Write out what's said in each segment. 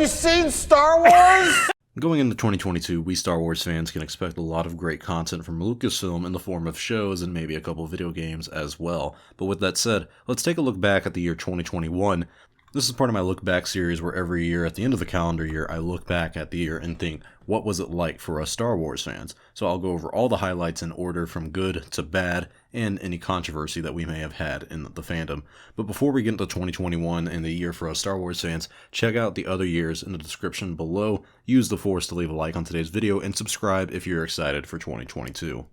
you seen Star Wars? Going into 2022, we Star Wars fans can expect a lot of great content from Lucasfilm in the form of shows and maybe a couple of video games as well. But with that said, let's take a look back at the year 2021. This is part of my Look Back series where every year at the end of the calendar year, I look back at the year and think, what was it like for us Star Wars fans? So I'll go over all the highlights in order from good to bad and any controversy that we may have had in the fandom. But before we get into 2021 and the year for us Star Wars fans, check out the other years in the description below. Use the force to leave a like on today's video and subscribe if you're excited for 2022.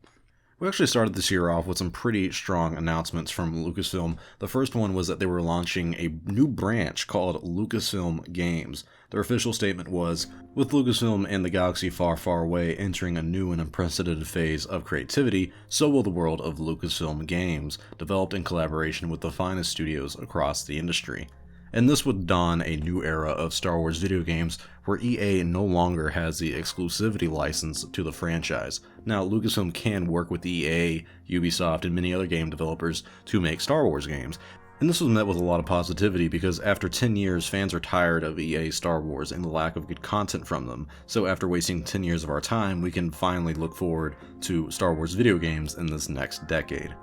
We actually started this year off with some pretty strong announcements from Lucasfilm. The first one was that they were launching a new branch called Lucasfilm Games. Their official statement was, with Lucasfilm and the galaxy far, far away entering a new and unprecedented phase of creativity, so will the world of Lucasfilm Games, developed in collaboration with the finest studios across the industry. And this would dawn a new era of Star Wars video games where EA no longer has the exclusivity license to the franchise. Now, Lucasfilm can work with EA, Ubisoft, and many other game developers to make Star Wars games. And this was met with a lot of positivity because after 10 years, fans are tired of EA Star Wars and the lack of good content from them. So after wasting 10 years of our time, we can finally look forward to Star Wars video games in this next decade.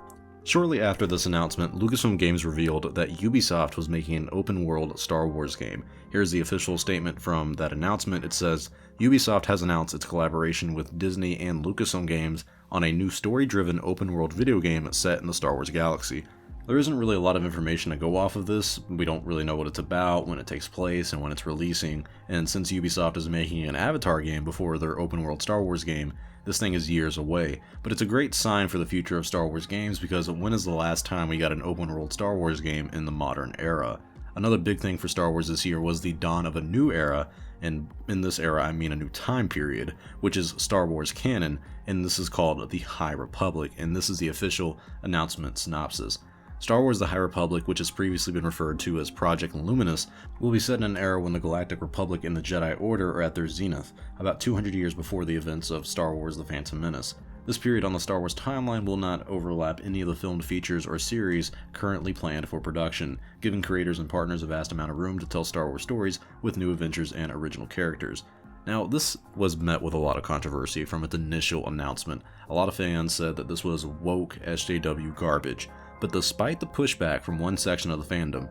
Shortly after this announcement, Lucasfilm Games revealed that Ubisoft was making an open-world Star Wars game. Here's the official statement from that announcement. It says, Ubisoft has announced its collaboration with Disney and Lucasfilm Games on a new story-driven open-world video game set in the Star Wars galaxy. There isn't really a lot of information to go off of this. We don't really know what it's about, when it takes place, and when it's releasing. And since Ubisoft is making an Avatar game before their open-world Star Wars game, this thing is years away. But it's a great sign for the future of Star Wars games because when is the last time we got an open-world Star Wars game in the modern era? Another big thing for Star Wars this year was the dawn of a new era, and in this era I mean a new time period, which is Star Wars canon, and this is called the High Republic, and this is the official announcement synopsis. Star Wars The High Republic, which has previously been referred to as Project Luminous, will be set in an era when the Galactic Republic and the Jedi Order are at their zenith, about 200 years before the events of Star Wars The Phantom Menace. This period on the Star Wars timeline will not overlap any of the filmed features or series currently planned for production, giving creators and partners a vast amount of room to tell Star Wars stories with new adventures and original characters. Now, this was met with a lot of controversy from its initial announcement. A lot of fans said that this was woke SJW garbage. But despite the pushback from one section of the fandom,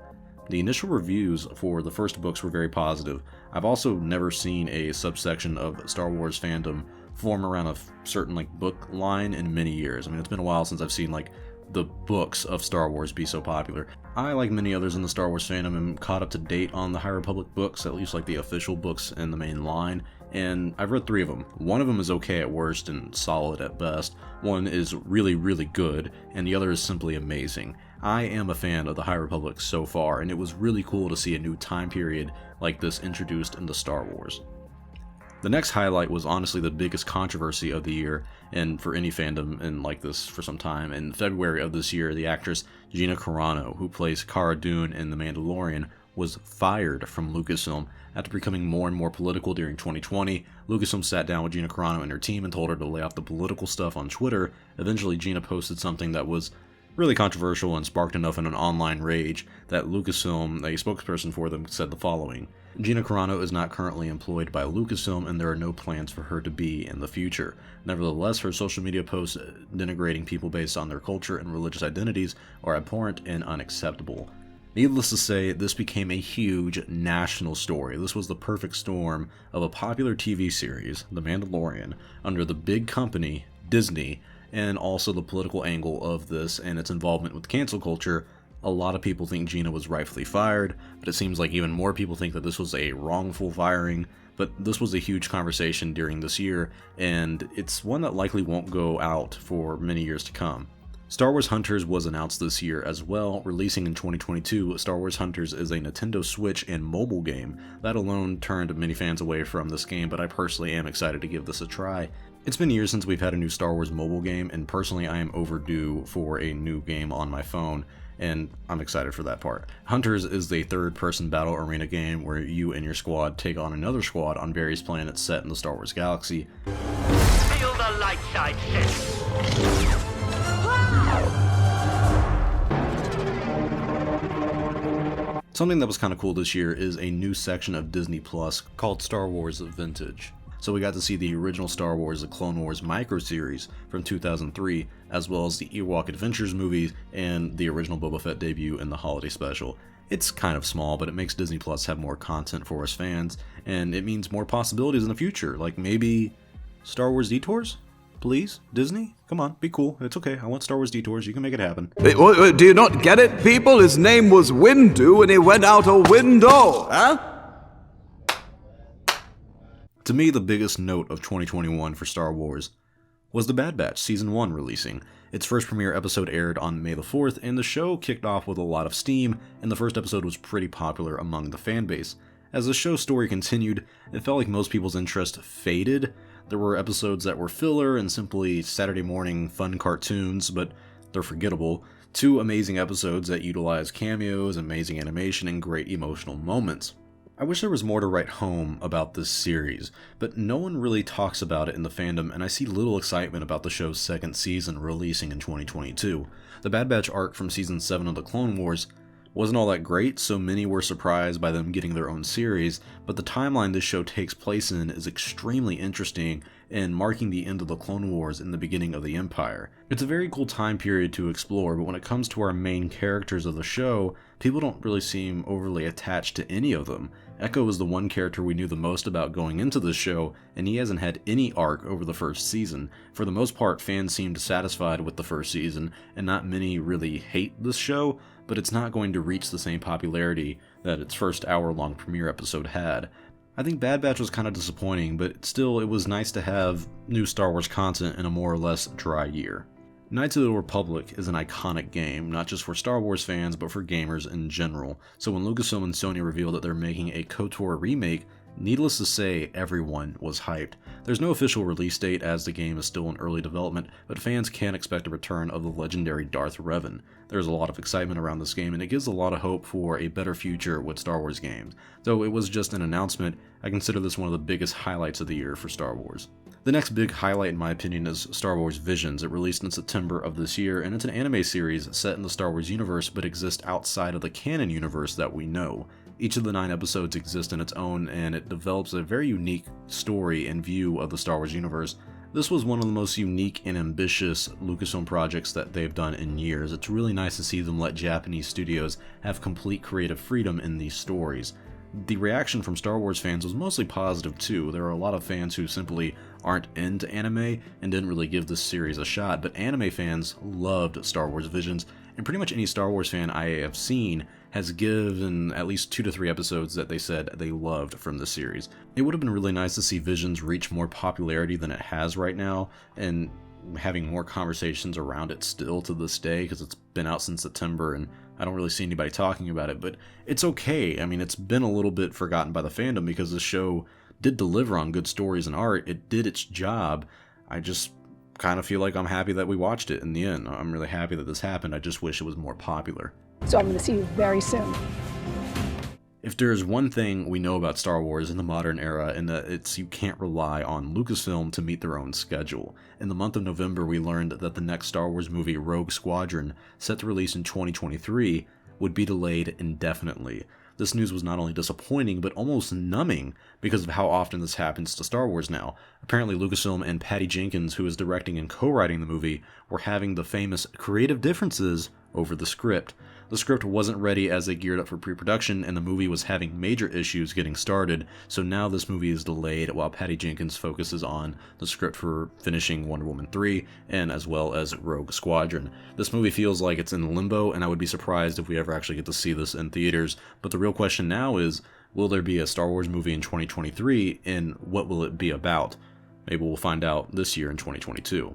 the initial reviews for the first books were very positive. I've also never seen a subsection of Star Wars fandom form around a certain book line in many years. I mean, it's been a while since I've seen the books of Star Wars be so popular. I, like many others in the Star Wars fandom, am caught up to date on the High Republic books, at least the official books in the main line, and I've read 3 of them. One of them is okay at worst and solid at best, one is really, really good, and the other is simply amazing. I am a fan of the High Republic so far, and it was really cool to see a new time period like this introduced into Star Wars. The next highlight was honestly the biggest controversy of the year, and for any fandom and like this for some time. In February of this year, the actress Gina Carano, who plays Cara Dune in The Mandalorian, was fired from Lucasfilm. After becoming more and more political during 2020, Lucasfilm sat down with Gina Carano and her team and told her to lay off the political stuff on Twitter. Eventually, Gina posted something that was really controversial and sparked enough in an online rage that Lucasfilm, a spokesperson for them, said the following: Gina Carano is not currently employed by Lucasfilm and there are no plans for her to be in the future. Nevertheless, her social media posts denigrating people based on their culture and religious identities are abhorrent and unacceptable. Needless to say, this became a huge national story. This was the perfect storm of a popular TV series, The Mandalorian, under the big company, Disney, and also the political angle of this and its involvement with cancel culture. A lot of people think Gina was rightfully fired, but it seems like even more people think that this was a wrongful firing. But this was a huge conversation during this year, and it's one that likely won't go out for many years to come. Star Wars Hunters was announced this year as well, releasing in 2022. Star Wars Hunters is a Nintendo Switch and mobile game. That alone turned many fans away from this game, but I personally am excited to give this a try. It's been years since we've had a new Star Wars mobile game, and personally I am overdue for a new game on my phone, and I'm excited for that part. Hunters is the third-person battle arena game where you and your squad take on another squad on various planets set in the Star Wars galaxy. Feel the light side, Sith. Something that was kind of cool this year is a new section of Disney Plus called Star Wars Vintage. So we got to see the original Star Wars The Clone Wars micro-series from 2003, as well as the Ewok Adventures movies and the original Boba Fett debut in the holiday special. It's kind of small, but it makes Disney Plus have more content for us fans, and it means more possibilities in the future, like maybe Star Wars Detours? Please? Disney? Come on, be cool. It's okay. I want Star Wars Detours. You can make it happen. Do you not get it, people? His name was Windu and he went out a window, huh? To me, the biggest note of 2021 for Star Wars was The Bad Batch Season 1 releasing. Its first premiere episode aired on May the 4th, and the show kicked off with a lot of steam, and the first episode was pretty popular among the fanbase. As the show's story continued, it felt like most people's interest faded. There were episodes that were filler and simply Saturday morning fun cartoons, but they're forgettable. 2 amazing episodes that utilize cameos, amazing animation, and great emotional moments. I wish there was more to write home about this series, but no one really talks about it in the fandom, and I see little excitement about the show's second season releasing in 2022. The Bad Batch arc from Season 7 of The Clone Wars wasn't all that great, so many were surprised by them getting their own series, but the timeline this show takes place in is extremely interesting and marking the end of the Clone Wars and the beginning of the Empire. It's a very cool time period to explore, but when it comes to our main characters of the show, people don't really seem overly attached to any of them. Echo is the one character we knew the most about going into this show, and he hasn't had any arc over the first season. For the most part, fans seemed satisfied with the first season, and not many really hate this show, but it's not going to reach the same popularity that its first hour-long premiere episode had. I think Bad Batch was kind of disappointing, but still it was nice to have new Star Wars content in a more or less dry year. Knights of the Republic is an iconic game, not just for Star Wars fans, but for gamers in general. So when Lucasfilm and Sony revealed that they're making a KOTOR remake, needless to say, everyone was hyped. There's no official release date as the game is still in early development, but fans can expect a return of the legendary Darth Revan. There's a lot of excitement around this game, and it gives a lot of hope for a better future with Star Wars games. Though it was just an announcement, I consider this one of the biggest highlights of the year for Star Wars. The next big highlight in my opinion is Star Wars Visions. It released in September of this year, and it's an anime series set in the Star Wars universe but exists outside of the canon universe that we know. Each of the 9 episodes exist in its own, and it develops a very unique story and view of the Star Wars universe. This was one of the most unique and ambitious Lucasfilm projects that they've done in years. It's really nice to see them let Japanese studios have complete creative freedom in these stories. The reaction from Star Wars fans was mostly positive too. There are a lot of fans who simply aren't into anime and didn't really give this series a shot, but anime fans loved Star Wars Visions, and pretty much any Star Wars fan I have seen has given at least 2 to 3 episodes that they said they loved from the series. It would have been really nice to see Visions reach more popularity than it has right now, and having more conversations around it still to this day, because it's been out since September and I don't really see anybody talking about it, but it's okay. I mean, it's been a little bit forgotten by the fandom because the show did deliver on good stories and art. It did its job. I just kind of feel like I'm happy that we watched it in the end. I'm really happy that this happened. I just wish it was more popular. So I'm going to see you very soon. If there's one thing we know about Star Wars in the modern era, and that it's you can't rely on Lucasfilm to meet their own schedule. In the month of November, we learned that the next Star Wars movie, Rogue Squadron, set to release in 2023, would be delayed indefinitely. This news was not only disappointing, but almost numbing because of how often this happens to Star Wars now. Apparently, Lucasfilm and Patty Jenkins, who is directing and co-writing the movie, were having the famous creative differences over the script. The script wasn't ready as they geared up for pre-production, and the movie was having major issues getting started, so now this movie is delayed while Patty Jenkins focuses on the script for finishing Wonder Woman 3, and as well as Rogue Squadron. This movie feels like it's in limbo, and I would be surprised if we ever actually get to see this in theaters, but the real question now is, will there be a Star Wars movie in 2023, and what will it be about? Maybe we'll find out this year in 2022.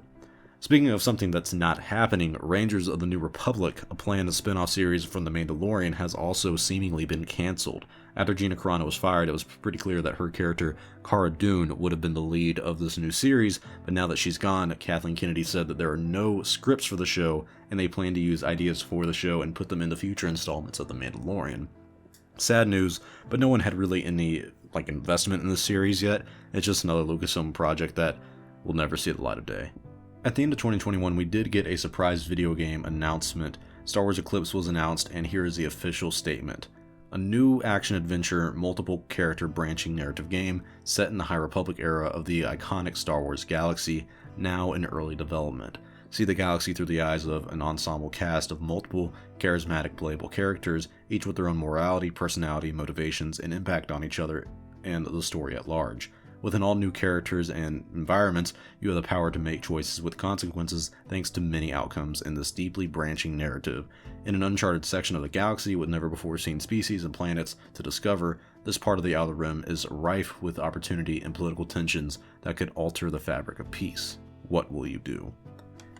Speaking of something that's not happening, Rangers of the New Republic, a planned spin-off series from The Mandalorian, has also seemingly been cancelled. After Gina Carano was fired, it was pretty clear that her character, Cara Dune, would have been the lead of this new series, but now that she's gone, Kathleen Kennedy said that there are no scripts for the show, and they plan to use ideas for the show and put them into future installments of The Mandalorian. Sad news, but no one had really any investment in the series yet. It's just another Lucasfilm project that will never see the light of day. At the end of 2021, we did get a surprise video game announcement. Star Wars Eclipse was announced, and here is the official statement. a new action-adventure, multiple-character branching narrative game set in the High Republic era of the iconic Star Wars galaxy, now in early development. See the galaxy through the eyes of an ensemble cast of multiple, charismatic, playable characters, each with their own morality, personality, motivations, and impact on each other and the story at large. With all new characters and environments, you have the power to make choices with consequences thanks to many outcomes in this deeply branching narrative. In an uncharted section of the galaxy with never-before-seen species and planets to discover, this part of the Outer Rim is rife with opportunity and political tensions that could alter the fabric of peace. What will you do?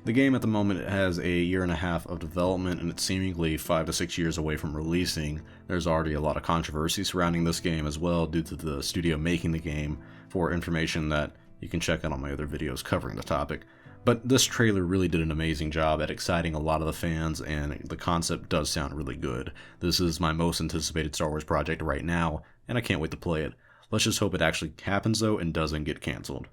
The game at the moment has a year and a half of development, and it's seemingly 5 to 6 years away from releasing. There's already a lot of controversy surrounding this game as well due to the studio making the game, for information that you can check out on my other videos covering the topic. But this trailer really did an amazing job at exciting a lot of the fans, and the concept does sound really good. This is my most anticipated Star Wars project right now, and I can't wait to play it. Let's just hope it actually happens though and doesn't get cancelled.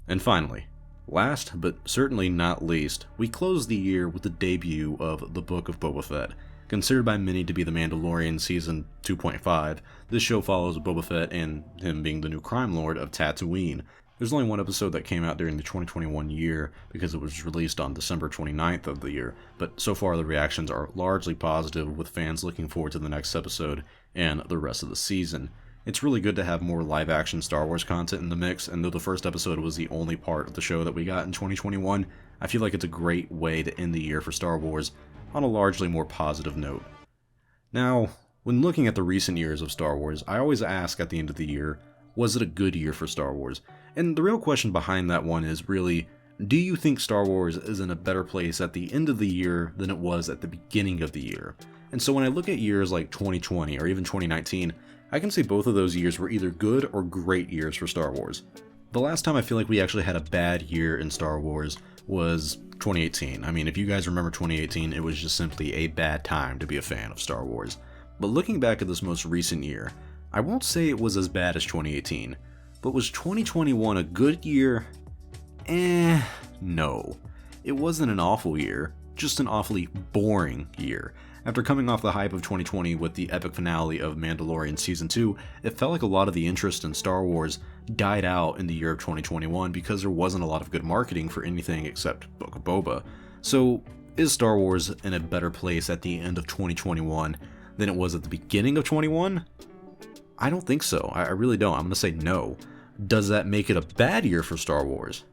And finally, last but certainly not least, we close the year with the debut of The Book of Boba Fett. Considered by many to be The Mandalorian Season 2.5, this show follows Boba Fett and him being the new crime lord of Tatooine. There's only one episode that came out during the 2021 year because it was released on December 29th of the year, but so far the reactions are largely positive, with fans looking forward to the next episode and the rest of the season. It's really good to have more live-action Star Wars content in the mix, and though the first episode was the only part of the show that we got in 2021, I feel like it's a great way to end the year for Star Wars on a largely more positive note. Now, when looking at the recent years of Star Wars, I always ask at the end of the year, was it a good year for Star Wars? And the real question behind that one is really, do you think Star Wars is in a better place at the end of the year than it was at the beginning of the year? And so when I look at years like 2020 or even 2019, I can say both of those years were either good or great years for Star Wars. The last time I feel like we actually had a bad year in Star Wars was 2018. I mean, if you guys remember 2018, it was just simply a bad time to be a fan of Star Wars. But looking back at this most recent year, I won't say it was as bad as 2018, but was 2021 a good year? No. It wasn't an awful year, just an awfully boring year. After coming off the hype of 2020 with the epic finale of Mandalorian Season 2, it felt like a lot of the interest in Star Wars died out in the year of 2021 because there wasn't a lot of good marketing for anything except Book of Boba. So, is Star Wars in a better place at the end of 2021 than it was at the beginning of 21? I don't think so. I really don't. I'm going to say no. Does that make it a bad year for Star Wars?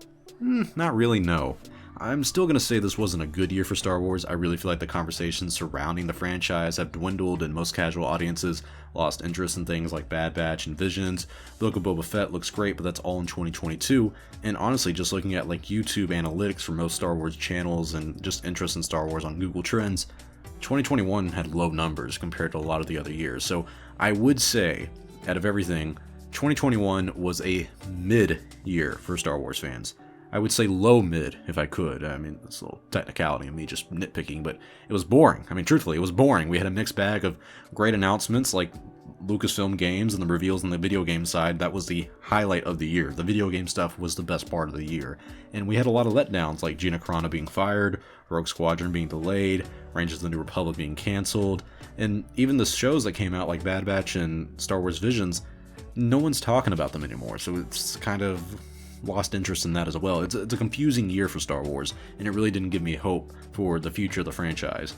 Not really, no. I'm still going to say this wasn't a good year for Star Wars. I really feel like the conversations surrounding the franchise have dwindled, and most casual audiences lost interest in things like Bad Batch and Visions. The Book of Boba Fett looks great, but that's all in 2022. And honestly, just looking at like YouTube analytics for most Star Wars channels and just interest in Star Wars on Google Trends, 2021 had low numbers compared to a lot of the other years. So I would say, out of everything, 2021 was a mid-year for Star Wars fans. I would say low mid if I could. I mean, it's a little technicality of me just nitpicking, but it was boring. I mean, truthfully, it was boring. We had a mixed bag of great announcements like Lucasfilm Games and the reveals on the video game side. That was the highlight of the year. The video game stuff was the best part of the year. And we had a lot of letdowns like Gina Carano being fired, Rogue Squadron being delayed, Rangers of the New Republic being canceled, and even the shows that came out like Bad Batch and Star Wars Visions, no one's talking about them anymore. So it's kind of lost interest in that as well. It's a confusing year for Star Wars, and it really didn't give me hope for the future of the franchise.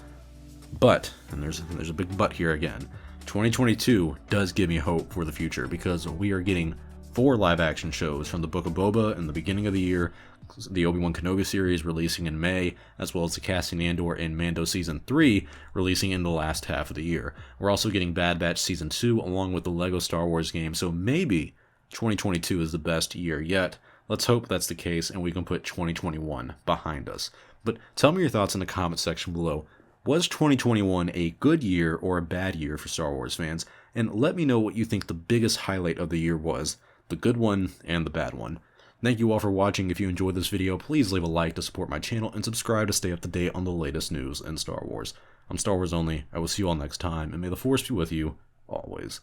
But, and there's a big but here again, 2022 does give me hope for the future because we are getting 4 live-action shows from the Book of Boba in the beginning of the year, the Obi-Wan Kenobi series releasing in May, as well as the Cassian Andor and Mando Season 3 releasing in the last half of the year. We're also getting Bad Batch Season 2 along with the LEGO Star Wars game, so maybe 2022 is the best year yet. Let's hope that's the case and we can put 2021 behind us. But tell me your thoughts in the comment section below. Was 2021 a good year or a bad year for Star Wars fans? And let me know what you think the biggest highlight of the year was, the good one and the bad one. Thank you all for watching. If you enjoyed this video, please leave a like to support my channel and subscribe to stay up to date on the latest news in Star Wars. I'm Star Wars Only. I will see you all next time, and may the Force be with you always.